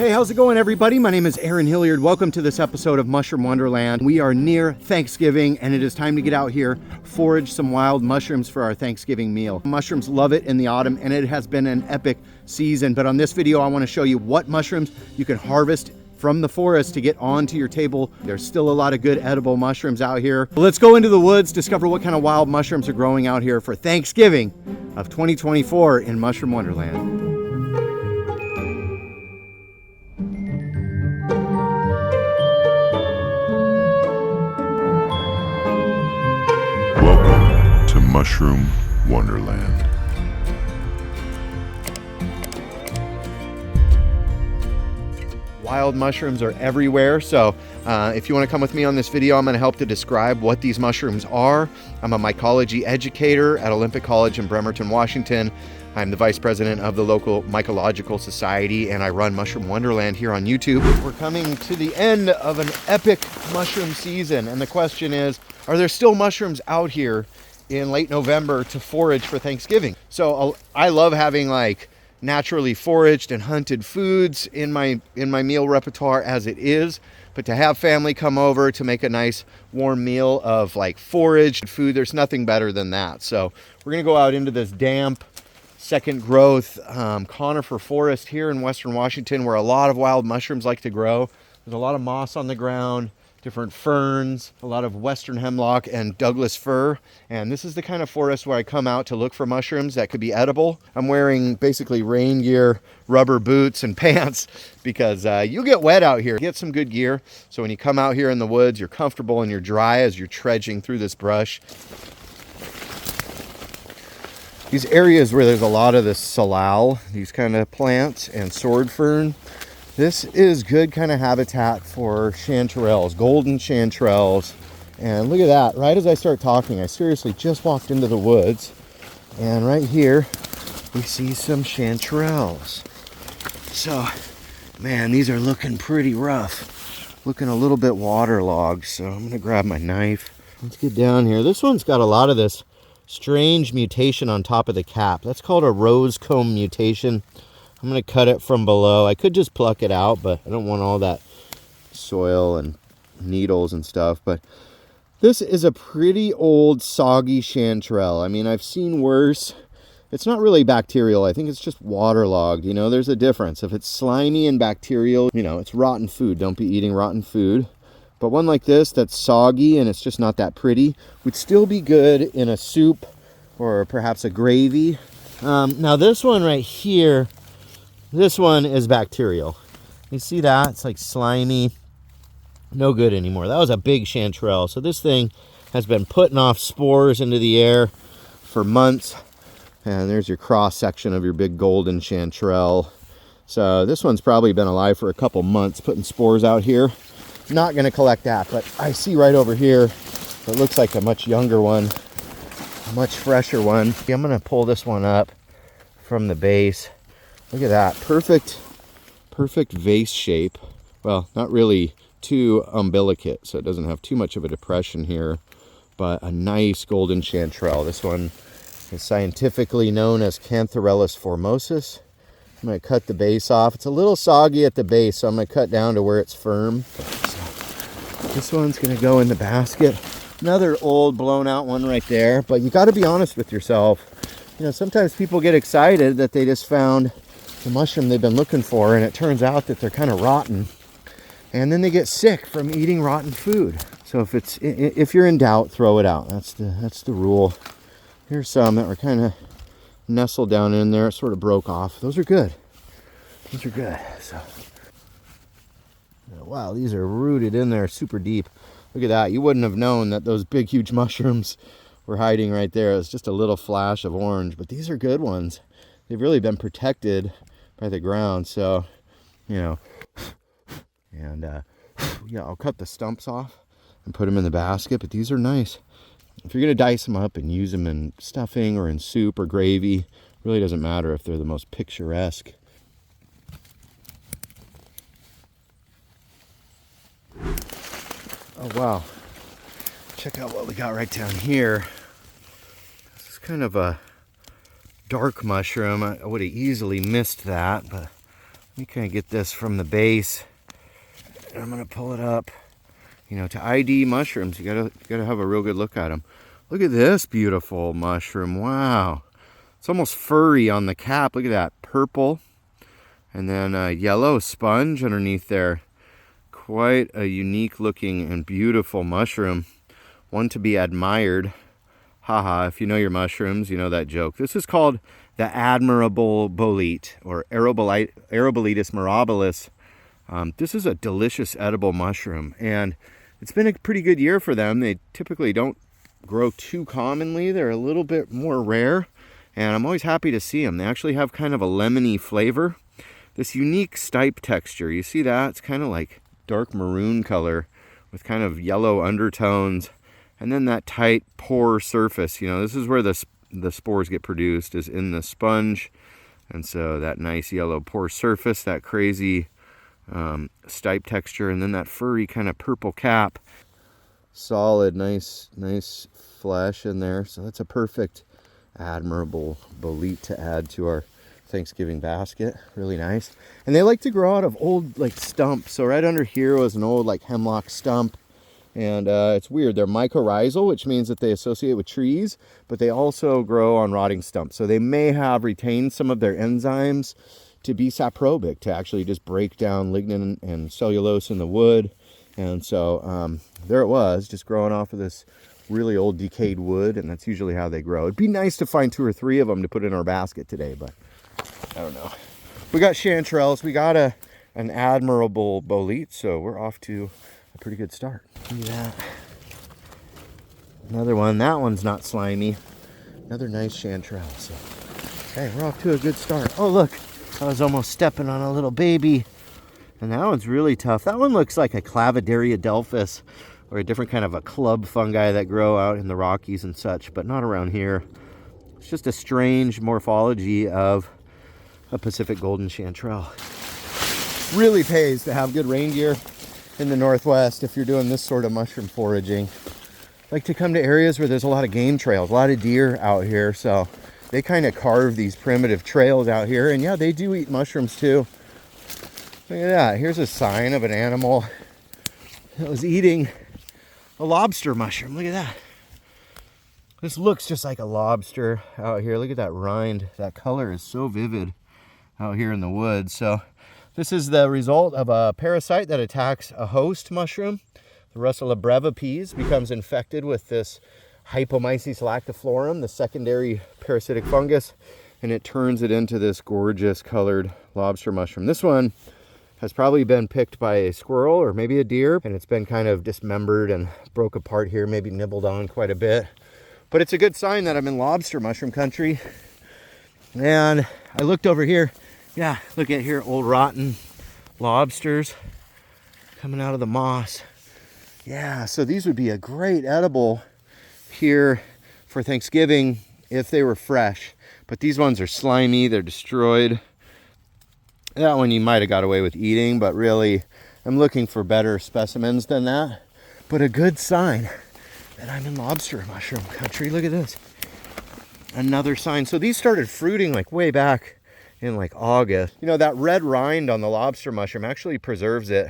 Hey, how's it going, everybody? My name is Aaron Hilliard. Welcome to this episode of Mushroom Wonderland. We are near Thanksgiving, and it is time to get out here, forage some wild mushrooms for our Thanksgiving meal. Mushrooms love it in the autumn, and it has been an epic season. But on this video, I want to show you what mushrooms you can harvest from the forest to get onto your table. There's still a lot of good edible mushrooms out here. Let's go into the woods, discover what kind of wild mushrooms are growing out here for Thanksgiving of 2024 in Mushroom Wonderland. Mushroom Wonderland. Wild mushrooms are everywhere, so if you want to come with me on this video, I'm going to help to describe what these mushrooms are. I'm a mycology educator at Olympic College in Bremerton, Washington. I'm the vice president of the local mycological society, and I run Mushroom Wonderland here on YouTube. We're coming to the end of an epic mushroom season, and the question is, are there still mushrooms out here in late November to forage for Thanksgiving? So I love having like naturally foraged and hunted foods in my meal repertoire as it is, but to have family come over to make a nice warm meal of like foraged food, there's nothing better than that. So we're gonna go out into this damp second growth conifer forest here in Western Washington, where a lot of wild mushrooms like to grow. There's a lot of moss on the ground, different ferns, a lot of western hemlock and Douglas fir. And this is the kind of forest where I come out to look for mushrooms that could be edible. I'm wearing basically rain gear, rubber boots, and pants because you'll get wet out here. Get some good gear so when you come out here in the woods, you're comfortable and you're dry as you're trudging through this brush. These areas where there's a lot of this salal, these kind of plants, and sword fern, this is good kind of habitat for chanterelles, golden chanterelles. And look at that, right as I start talking, I seriously just walked into the woods, and right here we see some chanterelles. So, man, these are looking pretty rough, looking a little bit waterlogged. So I'm gonna grab my knife. Let's get down here. This one's got a lot of this strange mutation on top of the cap. That's called a rose comb mutation. I'm going to cut it from below. I could just pluck it out, but I don't want all that soil and needles and stuff. But this is a pretty old, soggy chanterelle. I mean, I've seen worse. It's not really bacterial. I think it's just waterlogged. You know, there's a difference. If it's slimy and bacterial, you know, it's rotten food. Don't be eating rotten food. But one like this that's soggy and it's just not that pretty would still be good in a soup or perhaps a gravy. Now this one right here, this one is bacterial. You see that? It's like slimy. No good anymore. That was a big chanterelle. So this thing has been putting off spores into the air for months. And there's your cross section of your big golden chanterelle. So this one's probably been alive for a couple months, putting spores out here. Not going to collect that, but I see right over here it looks like a much younger one, a much fresher one. I'm going to pull this one up from the base. Look at that, perfect vase shape. Well, not really too umbilicate, so it doesn't have too much of a depression here, but a nice golden chanterelle. This one is scientifically known as Cantharellus formosus. I'm going to cut the base off. It's a little soggy at the base, so I'm going to cut down to where it's firm. This one's going to go in the basket. Another old blown out one right there, but you got to be honest with yourself. You know, sometimes people get excited that they just found the mushroom they've been looking for, and it turns out that they're kind of rotten, and then they get sick from eating rotten food. So if you're in doubt, throw it out. That's the rule. Here's some that were kind of nestled down in there. It sort of broke off. Those are good. Those are good. So wow, these are rooted in there super deep. Look at that. You wouldn't have known that those big huge mushrooms were hiding right there. It's just a little flash of orange, but these are good ones. They've really been protected by the ground. So, you know, and yeah, I'll cut the stumps off and put them in the basket, but these are nice. If you're going to dice them up and use them in stuffing or in soup or gravy, really doesn't matter if they're the most picturesque. Oh wow, check out what we got right down here. This is kind of a dark mushroom. I would have easily missed that, but Let me kind of get this from the base. And I'm gonna pull it up. You know, to ID mushrooms, you gotta have a real good look at them. Look at this beautiful mushroom. Wow. It's almost furry on the cap. Look at that, purple. And then a yellow sponge underneath there. Quite a unique looking and beautiful mushroom. One to be admired. Haha, if you know your mushrooms, you know that joke. This is called the admirable bolite, or Arobolitis mirabilis. This is a delicious edible mushroom, and it's been a pretty good year for them. They typically don't grow too commonly. They're a little bit more rare, and I'm always happy to see them. They actually have kind of a lemony flavor. This unique stipe texture, you see that? It's kind of like dark maroon color with kind of yellow undertones, and then that tight pore surface. You know, this is where the spores get produced, is in the sponge, and so that nice yellow pore surface, that crazy stipe texture, and then that furry kind of purple cap. Solid, nice flesh in there. So that's a perfect admirable bolite to add to our Thanksgiving basket. Really nice. And they like to grow out of old like stumps. So right under here was an old like hemlock stump, and it's weird, they're mycorrhizal, which means that they associate with trees, but they also grow on rotting stumps. So they may have retained some of their enzymes to be saprobic, to actually just break down lignin and cellulose in the wood. And so there it was, just growing off of this really old decayed wood, and that's usually how they grow. It'd be nice to find 2 or 3 of them to put in our basket today, but I don't know. We got chanterelles, we got an admirable bolite, so we're off to a pretty good start. Look at that. Another one, that one's not slimy. Another nice chanterelle. So, okay, we're off to a good start. Oh look, I was almost stepping on a little baby. And that one's really tough. That one looks like a Clavidaria delphis, or a different kind of a club fungi that grow out in the Rockies and such, but not around here. It's just a strange morphology of a Pacific golden chanterelle. Really pays to have good rain gear in the Northwest if you're doing this sort of mushroom foraging. Like to come to areas where there's a lot of game trails, a lot of deer out here, so they kind of carve these primitive trails out here, and yeah, they do eat mushrooms too. Look at that. Here's a sign of an animal that was eating a lobster mushroom. Look at that. This looks just like a lobster out here. Look at that rind. That color is so vivid out here in the woods. So this is the result of a parasite that attacks a host mushroom. The Russula brevipes becomes infected with this Hypomyces lactiflorum, the secondary parasitic fungus, and it turns it into this gorgeous colored lobster mushroom. This one has probably been picked by a squirrel or maybe a deer, and it's been kind of dismembered and broke apart here, maybe nibbled on quite a bit. But it's a good sign that I'm in lobster mushroom country. And I looked over here. Yeah, look at here, old rotten lobsters coming out of the moss. Yeah, so these would be a great edible here for Thanksgiving if they were fresh. But these ones are slimy, they're destroyed. That one you might have got away with eating, but really I'm looking for better specimens than that. But a good sign that I'm in lobster mushroom country. Look at this. Another sign. So these started fruiting like way back in like August. You know, that red rind on the lobster mushroom actually preserves it.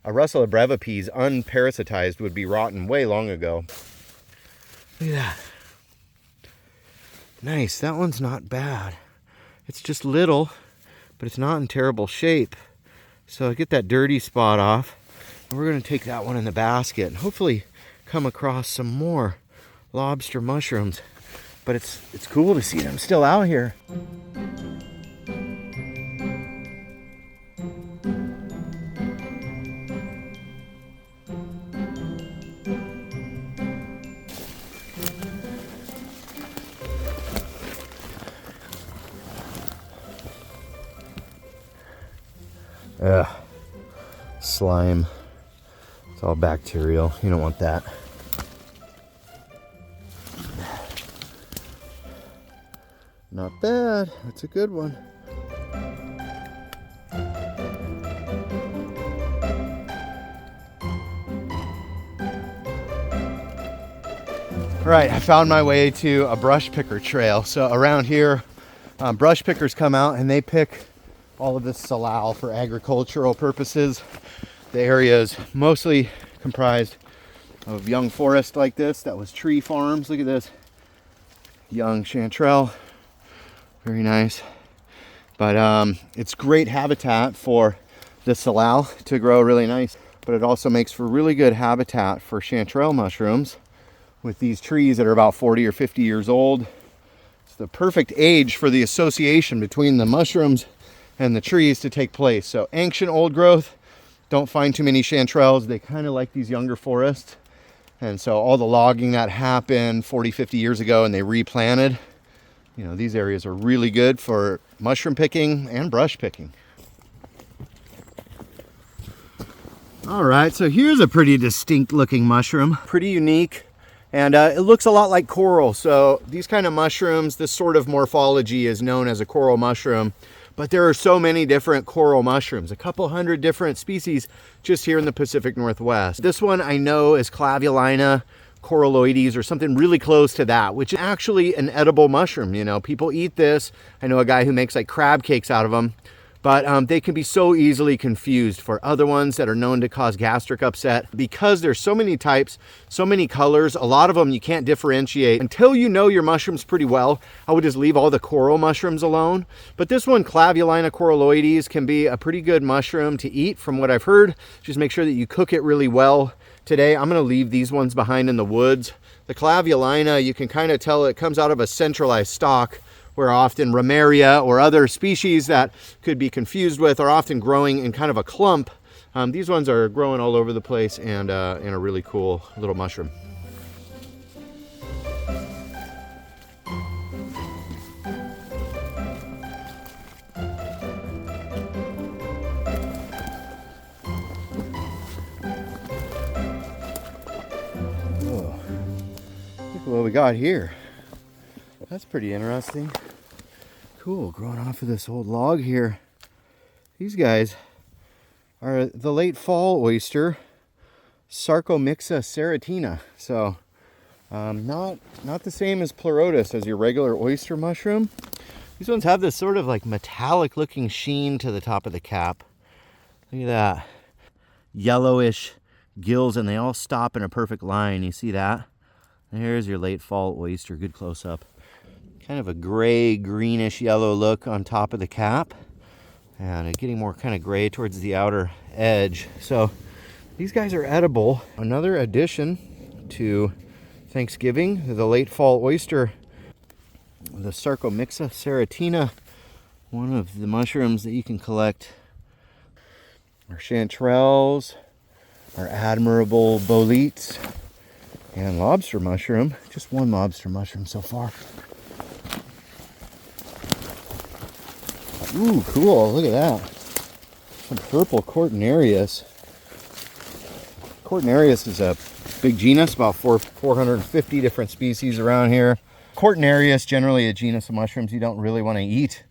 A Russula brevipes unparasitized would be rotten way long ago. Look at that. Nice. That one's not bad. It's just little, but it's not in terrible shape. So I get that dirty spot off, and we're going to take that one in the basket and hopefully come across some more lobster mushrooms. But it's cool to see them still out here. Ugh, slime. It's all bacterial. You don't want that. Not bad. That's a good one. All right, I found my way to a brush picker trail. So around here, brush pickers come out and they pick all of this salal for agricultural purposes. The area is mostly comprised of young forest like this. That was tree farms. Look at this. Young chanterelle. Very nice. But it's great habitat for the salal to grow really nice. But it also makes for really good habitat for chanterelle mushrooms with these trees that are about 40 or 50 years old. It's the perfect age for the association between the mushrooms and the trees to take place. So ancient old growth, don't find too many chanterelles. They kind of like these younger forests. And so all the logging that happened 40, 50 years ago and they replanted, you know, these areas are really good for mushroom picking and brush picking. All right, so here's a pretty distinct looking mushroom, pretty unique. And it looks a lot like coral. So these kind of mushrooms, this sort of morphology is known as a coral mushroom. But there are so many different coral mushrooms, a couple hundred different species just here in the Pacific Northwest. This one I know is Clavulina coralloides or something really close to that, which is actually an edible mushroom. You know, people eat this. I know a guy who makes like crab cakes out of them. But they can be so easily confused for other ones that are known to cause gastric upset. Because there's so many types, so many colors, a lot of them you can't differentiate. Until you know your mushrooms pretty well, I would just leave all the coral mushrooms alone. But this one, Clavulina coralloides, can be a pretty good mushroom to eat from what I've heard. Just make sure that you cook it really well. Today, I'm gonna leave these ones behind in the woods. The Clavulina, you can kind of tell it comes out of a centralized stalk, where often Ramaria or other species that could be confused with are often growing in kind of a clump. These ones are growing all over the place and in a really cool little mushroom. Oh, look what we got here. That's pretty interesting. Cool, growing off of this old log here. These guys are the late fall oyster, Sarcomyxa serratina. So not the same as Pleurotus as your regular oyster mushroom. These ones have this sort of like metallic looking sheen to the top of the cap. Look at that. Yellowish gills, and they all stop in a perfect line. You see that? There's your late fall oyster, good close up. Kind of a gray, greenish yellow look on top of the cap, and getting more kind of gray towards the outer edge. So these guys are edible. Another addition to Thanksgiving, the late fall oyster, the Sarcomyxa serratina, one of the mushrooms that you can collect. Our chanterelles, our admirable Bolite, and lobster mushroom. Just one lobster mushroom so far. Ooh, cool, look at that. Some purple Coronarias. Coronarias is a big genus, about 450 different species around here. Coronarias, generally a genus of mushrooms you don't really want to eat.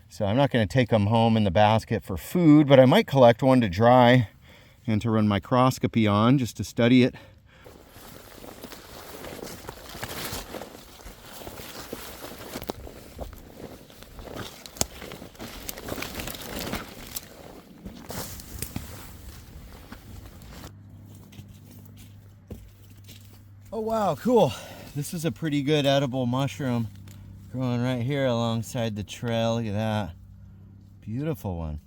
So I'm not going to take them home in the basket for food, but I might collect one to dry and to run microscopy on just to study it. Oh wow, cool. This is a pretty good edible mushroom growing right here alongside the trail. Look at that. Beautiful one.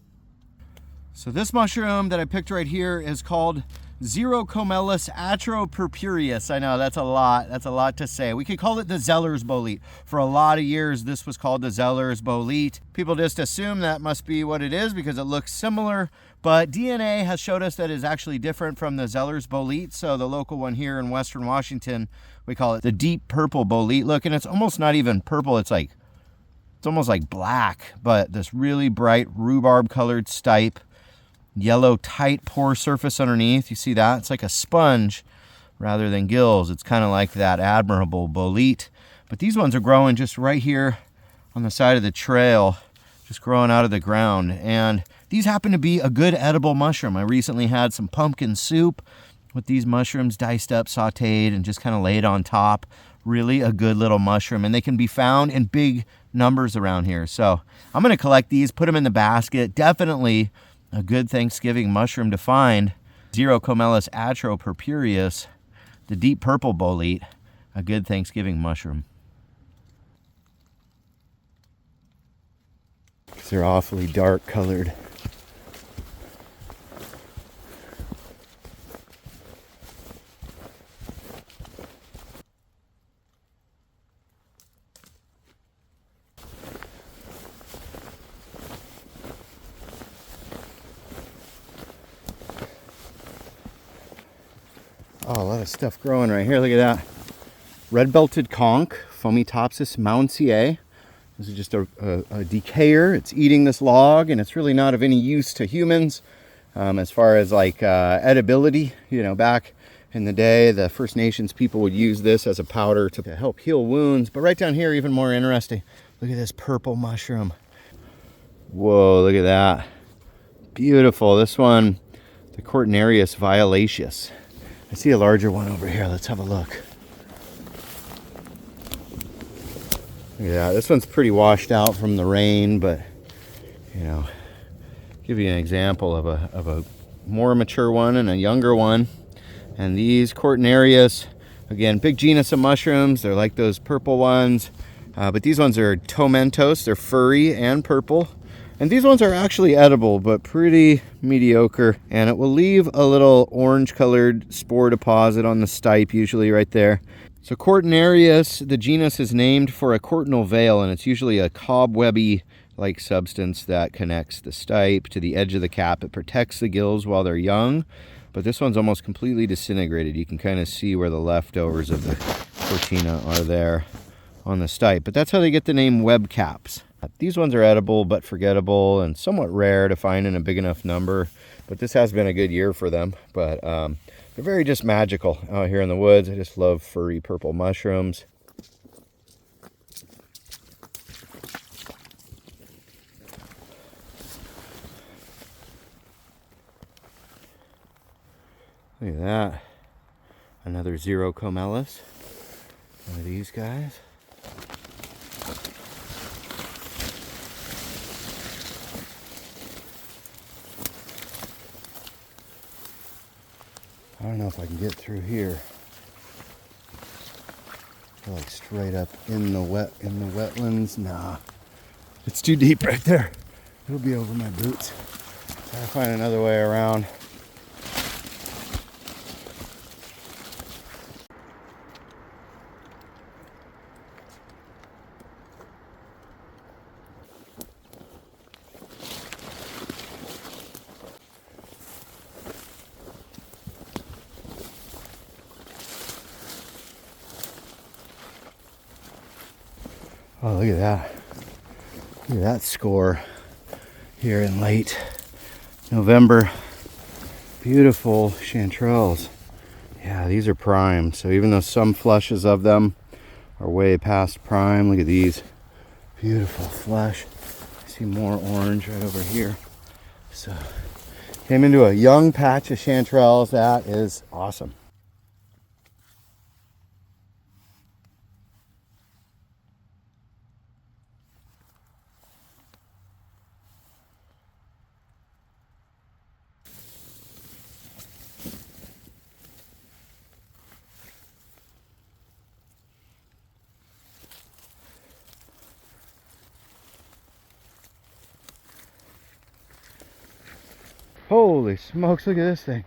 So this mushroom that I picked right here is called Xerocomelus atropurpureus. I know that's a lot to say. We could call it the Zeller's bolete. For a lot of years this was called the Zeller's bolete. People just assume that must be what it is because it looks similar, but DNA has showed us that it's actually different from the Zeller's bolete. So the local one here in Western Washington, we call it the deep purple bolete. Look, and it's almost not even purple, it's almost like black, but this really bright rhubarb colored stipe. Yellow tight pore surface underneath. You see that? It's like a sponge rather than gills. It's kind of like that admirable bolete. But these ones are growing just right here on the side of the trail, just growing out of the ground. And these happen to be a good edible mushroom. I recently had some pumpkin soup with these mushrooms diced up, sauteed, and just kind of laid on top. Really a good little mushroom. And they can be found in big numbers around here. So I'm going to collect these, put them in the basket. Definitely a good Thanksgiving mushroom to find. Xerocomelus atropurpureus, the deep purple bolete, a good Thanksgiving mushroom. They're awfully dark colored. Oh, a lot of stuff growing right here. Look at that. Red-belted conch, Fomitopsis Okana. This is just a decayer. It's eating this log, and it's really not of any use to humans as far as like edibility. You know, back in the day, the First Nations people would use this as a powder to help heal wounds. But right down here, even more interesting, look at this purple mushroom. Whoa, look at that. Beautiful. This one, the Coronarias violaceus. I see a larger one over here. Let's have a look. Yeah, this one's pretty washed out from the rain, but you know, give you an example of a more mature one and a younger one. And these Coronarias, again, big genus of mushrooms. They're like those purple ones, but these ones are tomentos. They're furry and purple. And these ones are actually edible, but pretty mediocre. And it will leave a little orange-colored spore deposit on the stipe, usually right there. So Coronarias, the genus is named for a cortinal veil, and it's usually a cobwebby-like substance that connects the stipe to the edge of the cap. It protects the gills while they're young, but this one's almost completely disintegrated. You can kind of see where the leftovers of the cortina are there on the stipe. But that's how they get the name web caps. These ones are edible but forgettable and somewhat rare to find in a big enough number, but this has been a good year for them. But they're very just magical out here in the woods. I just love furry purple mushrooms. Look at that. Another Xerocomelus. One of these guys. I don't know if I can get through here. They're like straight up in the wetlands. Nah, it's too deep right there. It'll be over my boots. Gotta find another way around. Oh, look at that. Look at that score here in late November. Beautiful chanterelles. Yeah, these are prime. So even though some flushes of them are way past prime, look at these. Beautiful flush. I see more orange right over here. So came into a young patch of chanterelles. That is awesome. Holy smokes, look at this thing.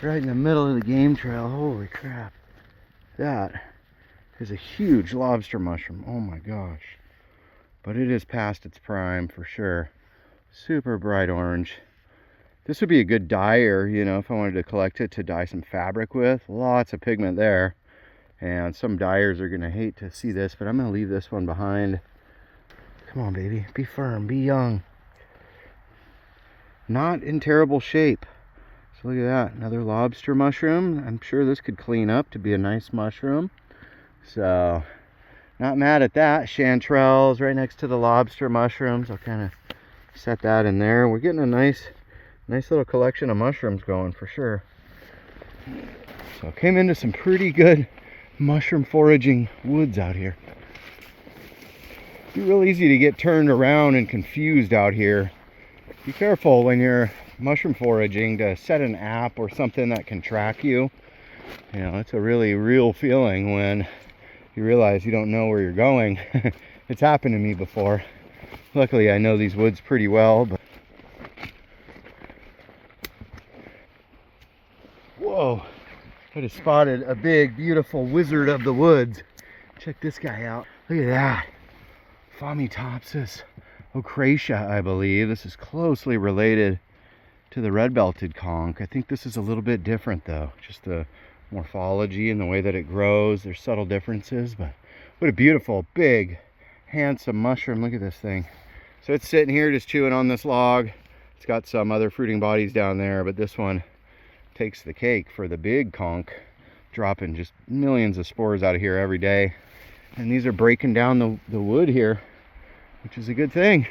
Right in the middle of the game trail. Holy crap. That is a huge lobster mushroom. Oh my gosh. But it is past its prime for sure. Super bright orange. This would be a good dyer, you know, if I wanted to collect it to dye some fabric with. Lots of pigment there. And some dyers are going to hate to see this, but I'm going to leave this one behind. Come on, baby. Be firm. Be young. Not in terrible shape. So look at that, another lobster mushroom. I'm sure this could clean up to be a nice mushroom. So not mad at that. Chanterelles right next to the lobster mushrooms. I'll kind of set that in there. We're getting a nice little collection of mushrooms going for sure. So came into some pretty good mushroom foraging woods out here. Be real easy to get turned around and confused out here. Be careful when you're mushroom foraging to set an app or something that can track you. You know, it's a really real feeling when you realize you don't know where you're going. It's happened to me before. Luckily, I know these woods pretty well, but whoa, I just spotted a big, beautiful wizard of the woods. Check this guy out. Look at that. Fomitopsis Okana, I believe. This is closely related to the red-belted conch. I think this is a little bit different though. Just the morphology and the way that it grows. There's subtle differences, but what a beautiful, big, handsome mushroom. Look at this thing. So it's sitting here just chewing on this log. It's got some other fruiting bodies down there, but this one takes the cake for the big conch, dropping just millions of spores out of here every day. And these are breaking down the wood here, which is a good thing.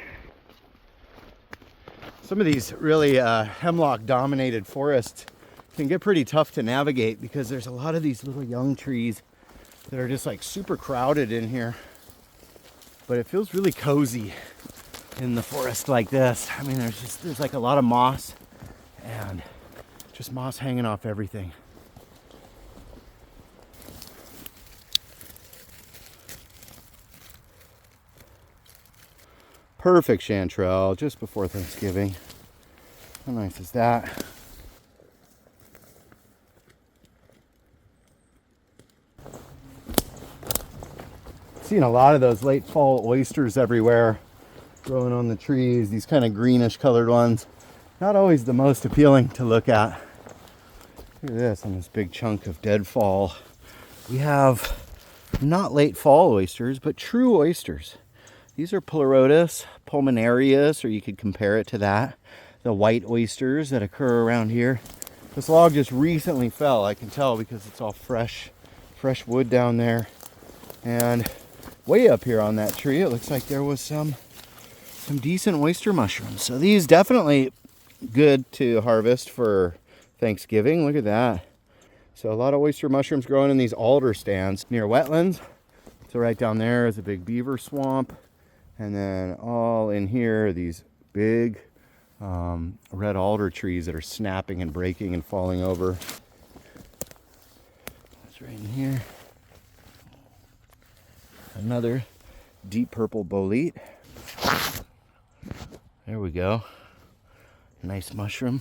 Some of these really hemlock dominated forests can get pretty tough to navigate because there's a lot of these little young trees that are just like super crowded in here. But it feels really cozy in the forest like this. I mean, there's like a lot of moss and just moss hanging off everything. Perfect chanterelle just before Thanksgiving. How nice is that? Seeing a lot of those late fall oysters everywhere growing on the trees, these kind of greenish colored ones. Not always the most appealing to look at. Look at this on this big chunk of deadfall. We have not late fall oysters, but true oysters. These are Pleurotus, Pulmonarias, or you could compare it to that. The white oysters that occur around here. This log just recently fell, I can tell because it's all fresh wood down there. And way up here on that tree, it looks like there was some decent oyster mushrooms. So these definitely good to harvest for Thanksgiving. Look at that. So a lot of oyster mushrooms growing in these alder stands near wetlands. So right down there is a big beaver swamp. And then all in here, these big red alder trees that are snapping and breaking and falling over. That's right in here. Another deep purple bolite. There we go. Nice mushroom.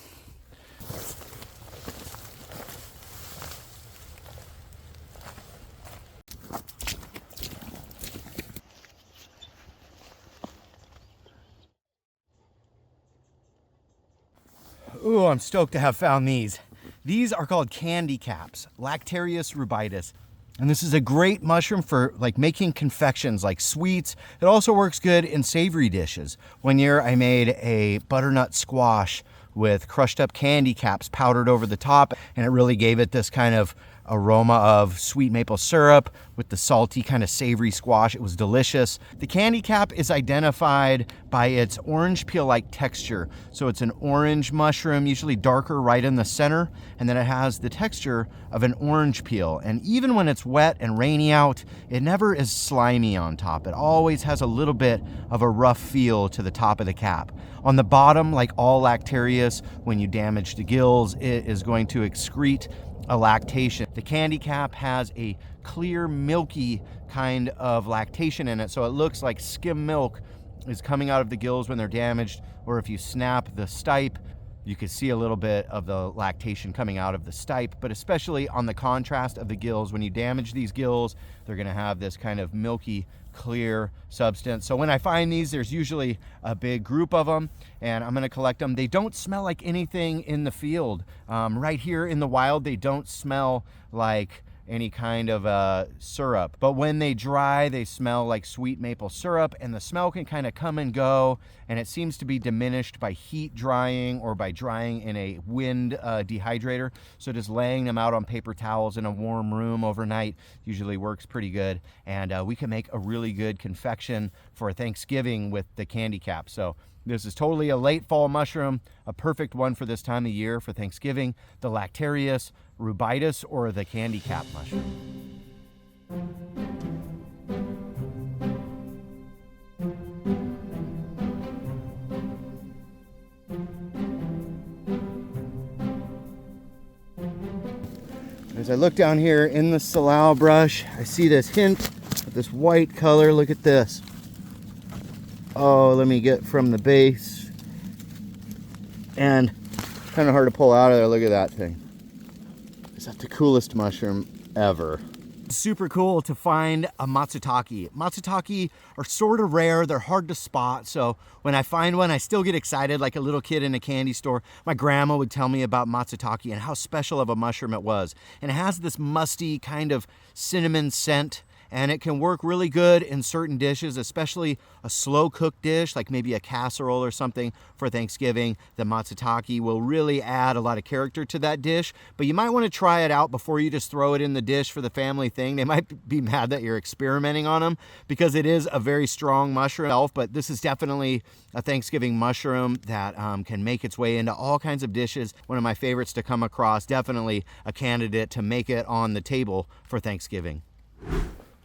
Ooh, I'm stoked to have found these. These are called candy caps, Lactarius rubitus. And this is a great mushroom for like making confections like sweets. It also works good in savory dishes. One year I made a butternut squash with crushed up candy caps powdered over the top, and it really gave it this kind of aroma of sweet maple syrup with the salty kind of savory squash. It was delicious. The candy cap is identified by its orange peel-like texture. So it's an orange mushroom, usually darker right in the center, and then it has the texture of an orange peel. And even when it's wet and rainy out, it never is slimy on top. It always has a little bit of a rough feel to the top of the cap. On the bottom, like all Lactarius, when you damage the gills, it is going to excrete a lactation. The candy cap has a clear, milky kind of lactation in it, so it looks like skim milk is coming out of the gills when they're damaged, or if you snap the stipe, you can see a little bit of the lactation coming out of the stipe, but especially on the contrast of the gills. When you damage these gills, they're gonna have this kind of milky, clear substance. So when I find these, there's usually a big group of them, and I'm gonna collect them. They don't smell like anything in the field. Right here in the wild, they don't smell like any kind of syrup, but when they dry, they smell like sweet maple syrup, and the smell can kind of come and go, and it seems to be diminished by heat drying or by drying in a wind dehydrator. So just laying them out on paper towels in a warm room overnight usually works pretty good, and we can make a really good confection for Thanksgiving with the candy cap. So this is totally a late fall mushroom, a perfect one for this time of year for Thanksgiving, the Lactarius rubitus, or the candy cap mushroom. As I look down here in the salal brush, I see this hint of this white color. Look at this. Oh, let me get from the base. And kind of hard to pull out of there. Look at that thing. Is that the coolest mushroom ever? Super cool to find a Matataki. Matataki are sort of rare. They're hard to spot. So when I find one, I still get excited like a little kid in a candy store. My grandma would tell me about Matataki and how special of a mushroom it was. And it has this musty kind of cinnamon scent. And it can work really good in certain dishes, especially a slow cooked dish, like maybe a casserole or something for Thanksgiving. The Matataki will really add a lot of character to that dish, but you might want to try it out before you just throw it in the dish for the family thing. They might be mad that you're experimenting on them because it is a very strong mushroom, but this is definitely a Thanksgiving mushroom that can make its way into all kinds of dishes. One of my favorites to come across, definitely a candidate to make it on the table for Thanksgiving.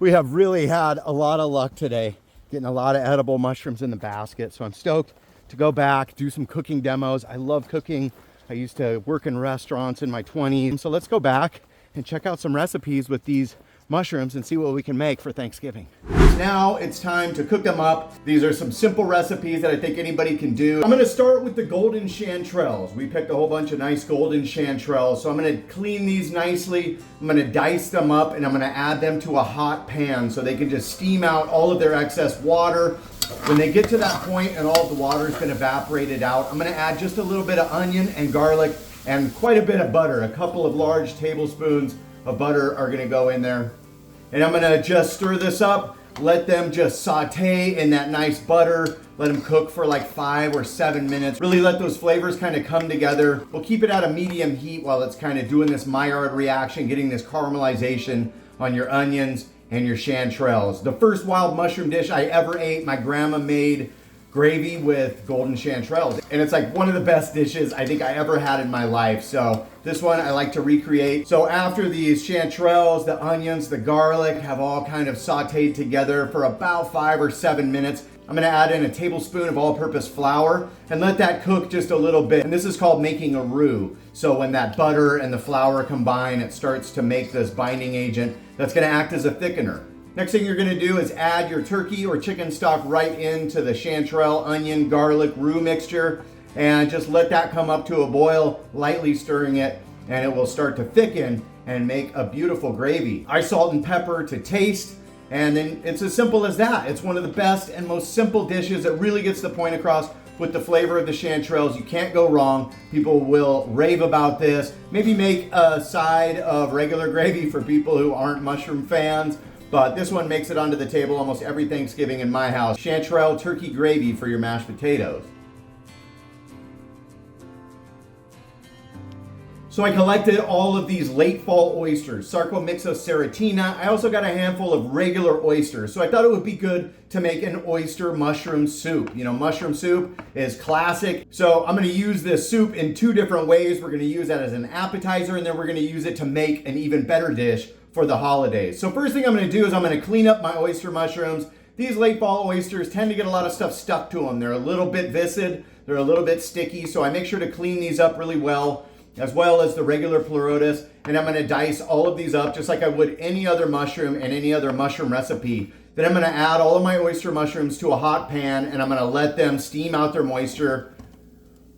We have really had a lot of luck today, getting a lot of edible mushrooms in the basket. So I'm stoked to go back, do some cooking demos. I love cooking. I used to work in restaurants in my 20s. So let's go back and check out some recipes with these mushrooms and see what we can make for Thanksgiving. Now it's time to cook them up. These are some simple recipes that I think anybody can do. I'm gonna start with the golden chanterelles. We picked a whole bunch of nice golden chanterelles. So I'm gonna clean these nicely. I'm gonna dice them up and I'm gonna add them to a hot pan so they can just steam out all of their excess water. When they get to that point and all the water's been evaporated out, I'm gonna add just a little bit of onion and garlic and quite a bit of butter. A couple of large tablespoons of butter are gonna go in there. And I'm gonna just stir this up, let them just saute in that nice butter, let them cook for like 5 or 7 minutes. Really let those flavors kind of come together. We'll keep it at a medium heat while it's kind of doing this Maillard reaction, getting this caramelization on your onions and your chanterelles. The first wild mushroom dish I ever ate, my grandma made gravy with golden chanterelles. And it's like one of the best dishes I think I ever had in my life. So this one I like to recreate. So after these chanterelles, the onions, the garlic have all kind of sauteed together for about 5 or 7 minutes, I'm gonna add in a tablespoon of all-purpose flour and let that cook just a little bit. And this is called making a roux. So when that butter and the flour combine, it starts to make this binding agent that's gonna act as a thickener. Next thing you're gonna do is add your turkey or chicken stock right into the chanterelle, onion, garlic, roux mixture, and just let that come up to a boil, lightly stirring it, and it will start to thicken and make a beautiful gravy. I salt and pepper to taste, and then it's as simple as that. It's one of the best and most simple dishes. It really gets the point across with the flavor of the chanterelles. You can't go wrong. People will rave about this. Maybe make a side of regular gravy for people who aren't mushroom fans. But this one makes it onto the table almost every Thanksgiving in my house. Chanterelle turkey gravy for your mashed potatoes. So I collected all of these late fall oysters, Sarcomyxoseratina. I also got a handful of regular oysters. So I thought it would be good to make an oyster mushroom soup. You know, mushroom soup is classic. So I'm gonna use this soup in 2 different ways. We're gonna use that as an appetizer, and then we're gonna use it to make an even better dish for the holidays. So first thing I'm gonna do is I'm gonna clean up my oyster mushrooms. These late fall oysters tend to get a lot of stuff stuck to them. They're a little bit viscid, they're a little bit sticky, so I make sure to clean these up really well, as well as the regular pleurotus. And I'm gonna dice all of these up just like I would any other mushroom and any other mushroom recipe. Then I'm gonna add all of my oyster mushrooms to a hot pan and I'm gonna let them steam out their moisture.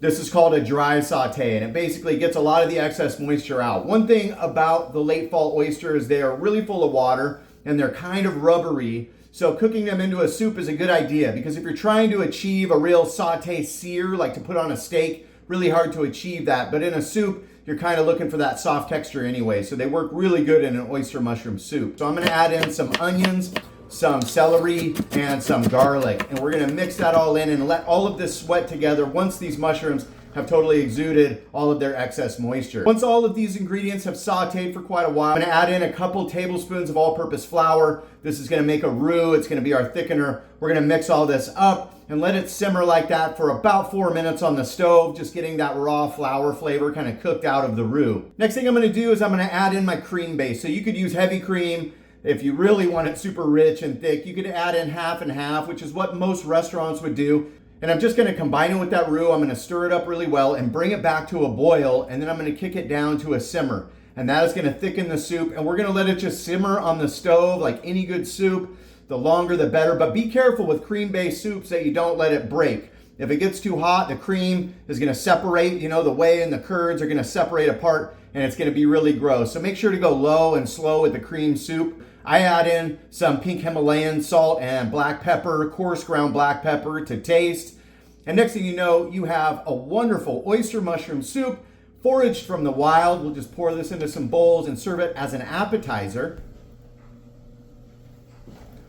This is called a dry saute, and it basically gets a lot of the excess moisture out. One thing about the late fall oysters, they are really full of water and they're kind of rubbery. So cooking them into a soup is a good idea, because if you're trying to achieve a real saute sear, like to put on a steak, really hard to achieve that. But in a soup, you're kind of looking for that soft texture anyway. So they work really good in an oyster mushroom soup. So I'm gonna add in some onions, some celery, and some garlic. And we're gonna mix that all in and let all of this sweat together once these mushrooms have totally exuded all of their excess moisture. Once all of these ingredients have sauteed for quite a while, I'm gonna add in a couple tablespoons of all-purpose flour. This is gonna make a roux, it's gonna be our thickener. We're gonna mix all this up and let it simmer like that for about 4 minutes on the stove, just getting that raw flour flavor kind of cooked out of the roux. Next thing I'm gonna do is I'm gonna add in my cream base. So you could use heavy cream. If you really want it super rich and thick, you could add in half and half, which is what most restaurants would do. And I'm just gonna combine it with that roux. I'm gonna stir it up really well and bring it back to a boil, and then I'm gonna kick it down to a simmer. and that is gonna thicken the soup, and we're gonna let it just simmer on the stove like any good soup. The longer the better, but be careful with cream-based soups that you don't let it break. If it gets too hot, the cream is gonna separate, you know, the whey and the curds are gonna separate apart, and it's gonna be really gross. So make sure to go low and slow with the cream soup. I add in some pink Himalayan salt and black pepper, coarse ground black pepper to taste. And next thing you know, you have a wonderful oyster mushroom soup, foraged from the wild. We'll just pour this into some bowls and serve it as an appetizer.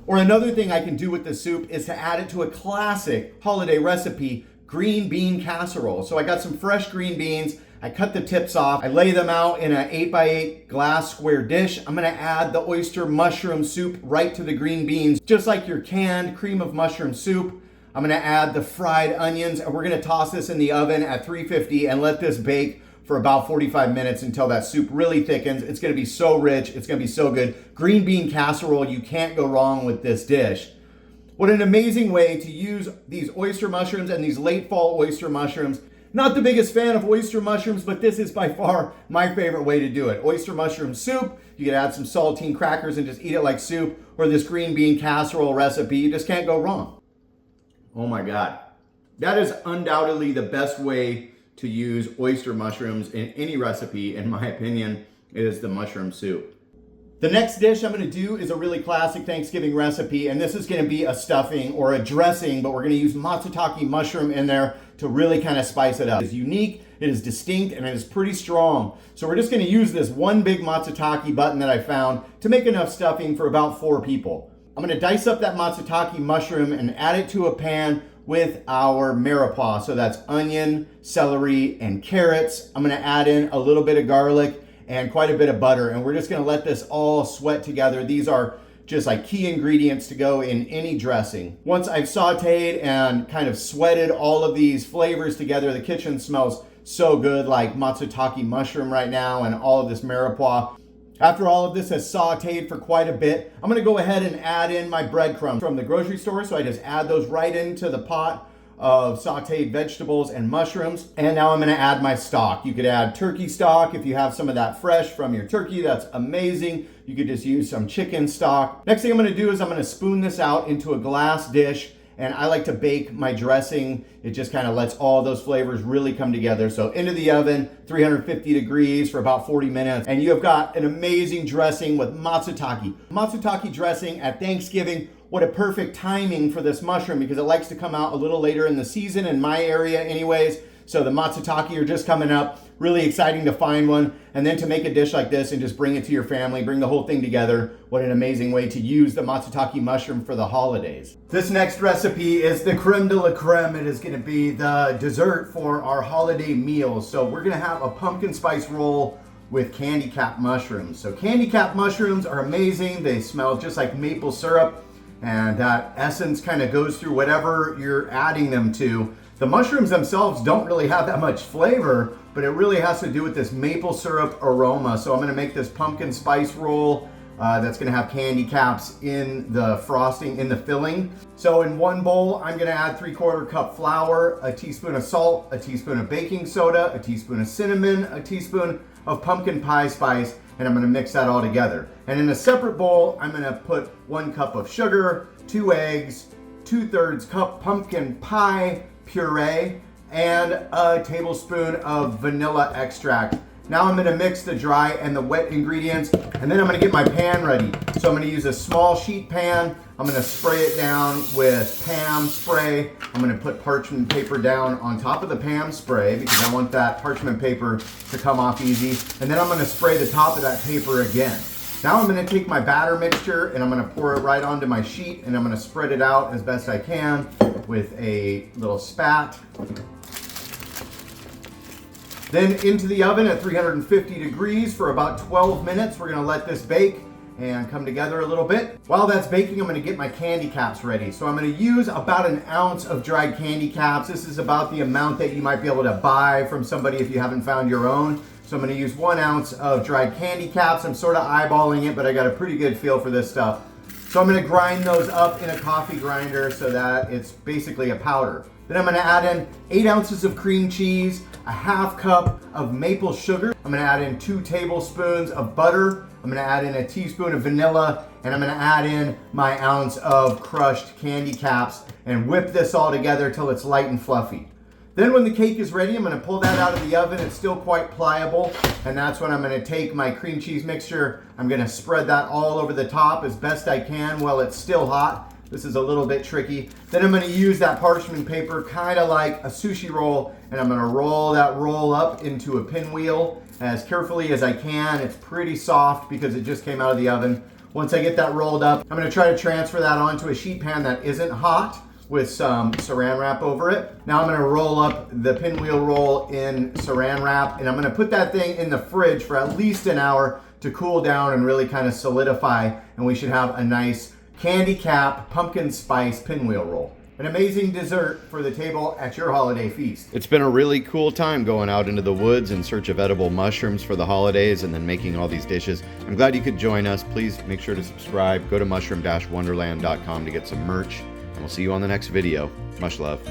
Or another thing I can do with this soup is to add it to a classic holiday recipe, green bean casserole. So I got some fresh green beans. I cut the tips off. I lay them out in an 8x8 glass square dish. I'm gonna add the oyster mushroom soup right to the green beans, just like your canned cream of mushroom soup. I'm gonna add the fried onions, and we're gonna toss this in the oven at 350 and let this bake for about 45 minutes until that soup really thickens. It's gonna be so rich, it's gonna be so good. Green bean casserole, you can't go wrong with this dish. What an amazing way to use these oyster mushrooms and these late fall oyster mushrooms. Not the biggest fan of oyster mushrooms, but this is by far my favorite way to do it. Oyster mushroom soup, you could add some saltine crackers and just eat it like soup, or this green bean casserole recipe, you just can't go wrong. Oh my God. That is undoubtedly the best way to use oyster mushrooms in any recipe, in my opinion, is the mushroom soup. The next dish I'm gonna do is a really classic Thanksgiving recipe, and this is gonna be a stuffing or a dressing, but we're gonna use Matataki mushroom in there to really kind of spice it up. It's unique, it is distinct, and it is pretty strong. So we're just gonna use this one big Matataki button that I found to make enough stuffing for about 4 people. I'm gonna dice up that Matataki mushroom and add it to a pan with our mirepoix. So that's onion, celery, and carrots. I'm gonna add in a little bit of garlic and quite a bit of butter, and we're just gonna let this all sweat together. These are just like key ingredients to go in any dressing. Once I've sauteed and kind of sweated all of these flavors together, the kitchen smells so good, like Matataki mushroom right now and all of this mirepoix. After all of this has sauteed for quite a bit, I'm gonna go ahead and add in my breadcrumbs from the grocery store. So I just add those right into the pot of sauteed vegetables and mushrooms. And now I'm gonna add my stock. You could add turkey stock if you have some of that fresh from your turkey, that's amazing. You could just use some chicken stock. Next thing I'm gonna do is I'm gonna spoon this out into a glass dish, and I like to bake my dressing. It just kind of lets all those flavors really come together. So into the oven, 350 degrees for about 40 minutes, and you have got an amazing dressing with matsutake. Matsutake dressing at Thanksgiving. What a perfect timing for this mushroom, because it likes to come out a little later in the season in my area anyways. So the matsutake are just coming up. Really exciting to find one. And then to make a dish like this and just bring it to your family, bring the whole thing together. What an amazing way to use the matsutake mushroom for the holidays. This next recipe is the creme de la creme. It is gonna be the dessert for our holiday meals. So we're gonna have a pumpkin spice roll with candy cap mushrooms. So candy cap mushrooms are amazing. They smell just like maple syrup, and that essence kind of goes through whatever you're adding them to. The mushrooms themselves don't really have that much flavor, but it really has to do with this maple syrup aroma. So I'm gonna make this pumpkin spice roll that's gonna have candy caps in the frosting, in the filling. So in one bowl, I'm gonna add 3/4 cup flour, a teaspoon of salt, a teaspoon of baking soda, a teaspoon of cinnamon, a teaspoon of pumpkin pie spice, and I'm gonna mix that all together. And in a separate bowl, I'm gonna put 1 cup of sugar, 2 eggs, 2/3 cup pumpkin pie puree, and a tablespoon of vanilla extract. Now I'm gonna mix the dry and the wet ingredients, and then I'm gonna get my pan ready. So I'm gonna use a small sheet pan. I'm gonna spray it down with Pam spray. I'm gonna put parchment paper down on top of the Pam spray because I want that parchment paper to come off easy. And then I'm gonna spray the top of that paper again. Now I'm gonna take my batter mixture and I'm gonna pour it right onto my sheet, and I'm gonna spread it out as best I can with a little spat. Then into the oven at 350 degrees for about 12 minutes. We're gonna let this bake and come together a little bit. While that's baking, I'm gonna get my candy caps ready. So I'm gonna use about 1 ounce of dried candy caps. This is about the amount that you might be able to buy from somebody if you haven't found your own. So I'm gonna use 1 ounce of dried candy caps. I'm sort of eyeballing it, but I got a pretty good feel for this stuff. So I'm gonna grind those up in a coffee grinder so that it's basically a powder. Then I'm gonna add in 8 ounces of cream cheese, a 1/2 cup of maple sugar. I'm I'm gonna add in 2 tablespoons of butter. I'm gonna add in a teaspoon of vanilla, and I'm gonna add in my ounce of crushed candy caps and whip this all together till it's light and fluffy. Then when the cake is ready, I'm gonna pull that out of the oven. It's still quite pliable, and that's when I'm gonna take my cream cheese mixture. I'm gonna spread that all over the top as best I can while it's still hot. This is a little bit tricky. Then I'm gonna use that parchment paper kind of like a sushi roll, and I'm gonna roll that roll up into a pinwheel as carefully as I can. It's pretty soft because it just came out of the oven. Once I get that rolled up, I'm gonna try to transfer that onto a sheet pan that isn't hot with some saran wrap over it. Now I'm gonna roll up the pinwheel roll in saran wrap, and I'm gonna put that thing in the fridge for at least an hour to cool down and really kind of solidify, and we should have a nice candy cap pumpkin spice pinwheel roll. An amazing dessert for the table at your holiday feast. It's been a really cool time going out into the woods in search of edible mushrooms for the holidays and then making all these dishes. I'm glad you could join us. Please make sure to subscribe. Go to mushroom-wonderland.com to get some merch, and we'll see you on the next video. Much love.